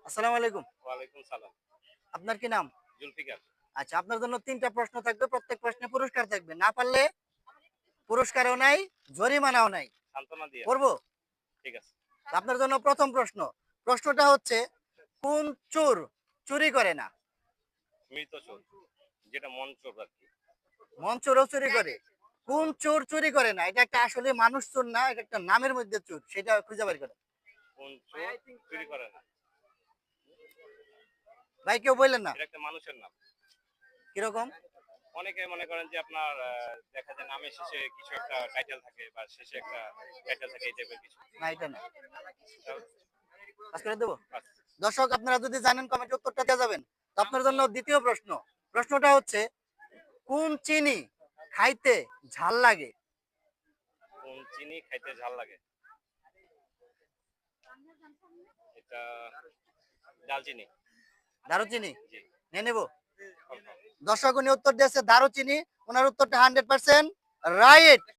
আসসালামু আলাইকুম। ওয়ালাইকুম সালাম। আপনার কি নাম? জুলফিকার। আচ্ছা, আপনার জন্য ৩ টা প্রশ্ন থাকবে। প্রত্যেক প্রশ্নে পুরস্কার থাকবে। না পারলে পুরস্কারও নাই, জরিমানাও নাই। সান্ত্বনা দিয়েন। করব? ঠিক আছে। আপনার জন্য ১ম প্রশ্ন। প্রশ্নটা হচ্ছে, কোন চোর চুরি করে না? মৃত চোর। যেটা মন চোর আরকি। মন চোরও চুরি করে। কোন চোর চুরি করে না? এটা একটা আসলে মানুষ চোর না, এটা একটা নামের মধ্যে চোর। সেটা খুঁজে বের করেন। কোন চোর চুরি করে না? ভাই কেউ বললেন না। এটা একটা মানুষের নাম। কিরকম? অনেকে মনে করেন যে আপনার দেখা যায় নামের শেষে কিছু একটা টাইটেল থাকে বা শেষে একটা টাইটেল থাকে এই টাইপের কিছু। না, এটা না। তাও- পাস করে দেব? বাস। দর্শক, আপনারা যদি জানেন কমেন্টে উত্তরটা দিয়ে যাবেন। তো আপনার জন্য ২য় প্রশ্ন। প্রশ্নটা হচ্ছে, কোন চিনি খাইতে ঝাল লাগে? কোন চিনি খাইতে ঝাল লাগে? এটা দালচিনি। দারুচিনি? জি। নিয়ে নেব? কনফার্ম। দর্শক উনি উত্তর দিয়েছে দারুচিনি। ওনার উত্তরটা 100% রাইট।